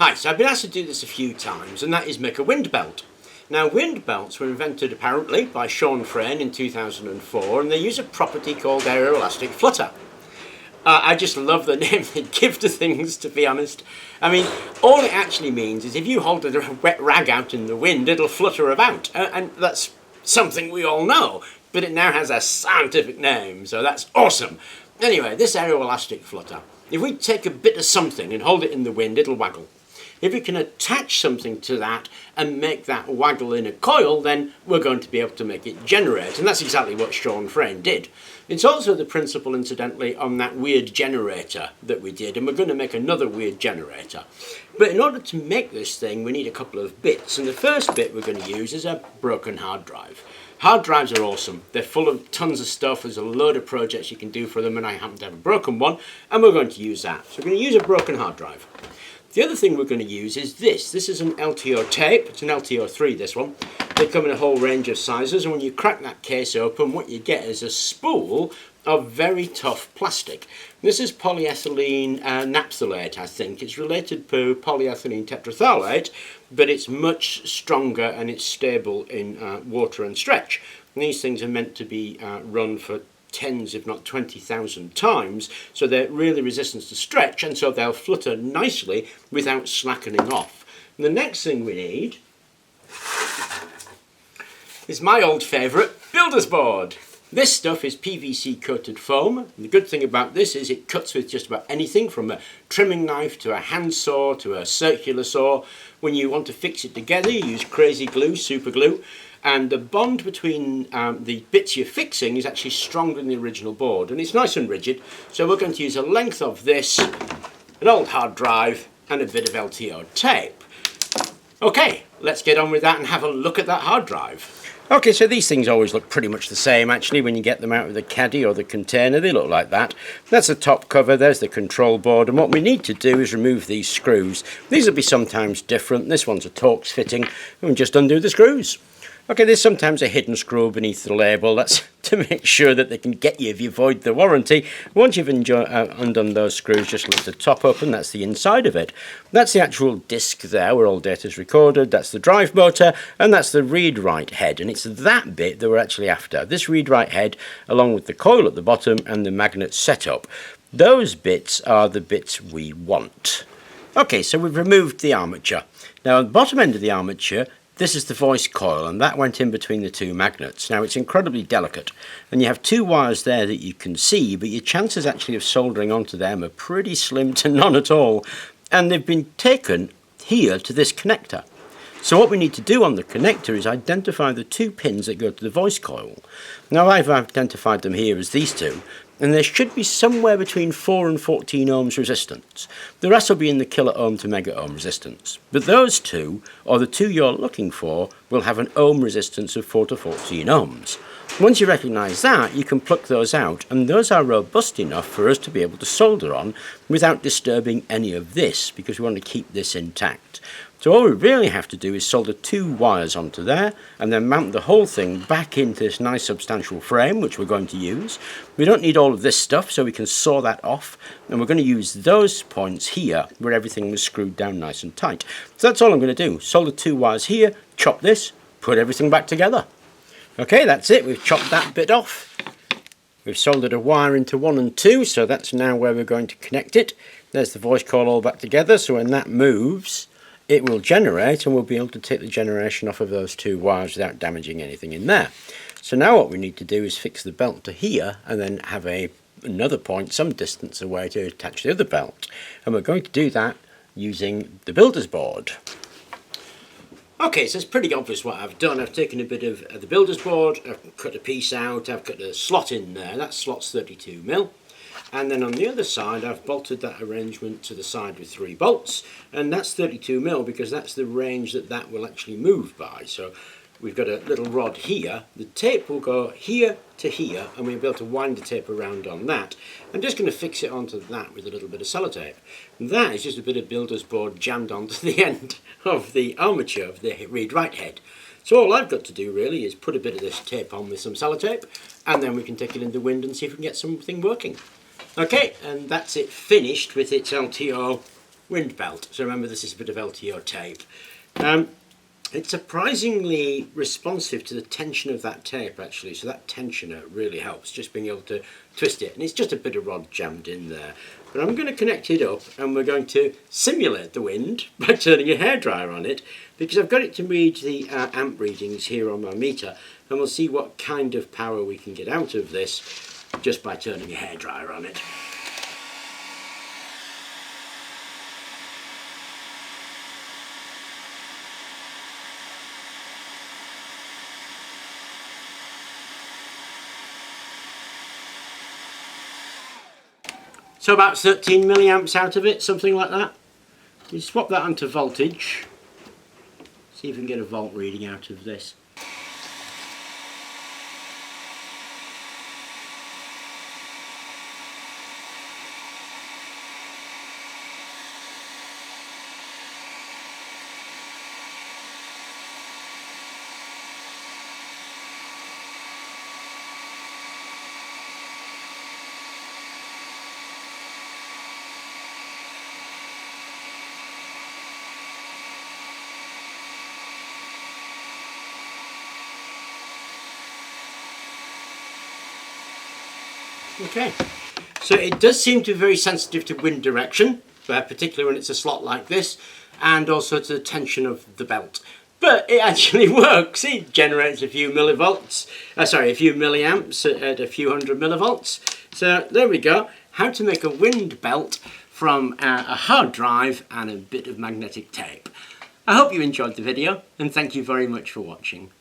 Hi, so I've been asked to do this a few times, and that is make a wind belt. Now, wind belts were invented apparently by Sean Frayne in 2004, and they use a property called aeroelastic flutter. I just love the name they give to things, to be honest. I mean, all it actually means is if you hold a wet rag out in the wind, it'll flutter about, and that's something we all know, but it now has a scientific name, so that's awesome. Anyway, this aeroelastic flutter, if we take a bit of something and hold it in the wind, it'll waggle. If we can attach something to that and make that waggle in a coil, then we're going to be able to make it generate. And that's exactly what Sean Frayne did. It's also the principle, incidentally, on that weird generator that we did, and we're going to make another weird generator. But in order to make this thing, we need a couple of bits. And the first bit we're going to use is a broken hard drive. Hard drives are awesome. They're full of tons of stuff. There's a load of projects you can do for them, and I happen to have a broken one, and we're going to use that. So we're going to use a broken hard drive. The other thing we're going to use is this. This is an LTO tape. It's an LTO3, this one. They come in a whole range of sizes, and when you crack that case open, what you get is a spool of very tough plastic. This is polyethylene naphthalate, I think. It's related to polyethylene tetraphthalate, but it's much stronger and it's stable in water and stretch. And these things are meant to be run for tens if not 20,000 times, so they're really resistant to stretch, and so they'll flutter nicely without slackening off. And the next thing we need is my old favourite, builder's board. This stuff is PVC coated foam. And the good thing about this is it cuts with just about anything from a trimming knife to a handsaw to a circular saw. When you want to fix it together, you use crazy glue, super glue, and the bond between the bits you're fixing is actually stronger than the original board, and it's nice and rigid. So we're going to use a length of this, an old hard drive, and a bit of LTO tape. Okay, let's get on with that and have a look at that hard drive. Okay, so these things always look pretty much the same actually when you get them out of the caddy or the container. They look like that. That's the top cover, there's the control board, and what we need to do is remove these screws. These will be sometimes different. This one's a Torx fitting, and we just undo the screws. Okay, there's sometimes a hidden screw beneath the label. That's to make sure that they can get you if you void the warranty. Once you've undone those screws, just lift the top up, and that's the inside of it. That's the actual disc there where all data is recorded. That's the drive motor, and that's the read-write head. And it's that bit that we're actually after. This read-write head, along with the coil at the bottom and the magnet setup. Those bits are the bits we want. Okay, so we've removed the armature. Now, at the bottom end of the armature, this is the voice coil, and that went in between the two magnets. Now, it's incredibly delicate, and you have two wires there that you can see, but your chances actually of soldering onto them are pretty slim to none at all, and they've been taken here to this connector. So what we need to do on the connector is identify the two pins that go to the voice coil. Now, I've identified them here as these two, and there should be somewhere between 4 and 14 ohms resistance. The rest will be in the kilo ohm to mega ohm resistance. But those two, or the two you're looking for, will have an ohm resistance of 4 to 14 ohms. Once you recognise that, you can pluck those out, and those are robust enough for us to be able to solder on without disturbing any of this, because we want to keep this intact. So all we really have to do is solder two wires onto there, and then mount the whole thing back into this nice substantial frame, which we're going to use. We don't need all of this stuff, so we can saw that off, and we're going to use those points here where everything was screwed down nice and tight. So that's all I'm going to do. Solder two wires here, chop this, put everything back together. Okay, that's it. We've chopped that bit off. We've soldered a wire into 1 and 2, so that's now where we're going to connect it. There's the voice coil all back together, so when that moves, it will generate, and we'll be able to take the generation off of those two wires without damaging anything in there. So now what we need to do is fix the belt to here, and then have another point some distance away to attach the other belt. And we're going to do that using the builder's board. Okay, so it's pretty obvious what I've done. I've taken a bit of the builder's board, I've cut a piece out, I've cut a slot in there. That slot's 32mm. And then on the other side, I've bolted that arrangement to the side with 3 bolts, and that's 32mm because that's the range that will actually move by. So we've got a little rod here. The tape will go here to here, and we'll be able to wind the tape around on that. I'm just going to fix it onto that with a little bit of sellotape. And that is just a bit of builder's board jammed onto the end of the armature of the read-write head. So all I've got to do really is put a bit of this tape on with some sellotape, and then we can take it in the wind and see if we can get something working. Okay, and that's it finished with its LTO wind belt. So remember, this is a bit of LTO tape. It's surprisingly responsive to the tension of that tape, actually, so that tensioner really helps, just being able to twist it. And it's just a bit of rod jammed in there. But I'm going to connect it up and we're going to simulate the wind by turning a hairdryer on it, because I've got it to read the amp readings here on my meter, and we'll see what kind of power we can get out of this just by turning a hairdryer on it. So about 13 milliamps out of it, something like that. We swap that onto voltage. See if we can get a volt reading out of this. Okay, so it does seem to be very sensitive to wind direction, particularly when it's a slot like this, and also to the tension of the belt. But it actually works. It generates a few millivolts, a few milliamps at a few hundred millivolts. So there we go. How to make a wind belt from a hard drive and a bit of magnetic tape. I hope you enjoyed the video, and thank you very much for watching.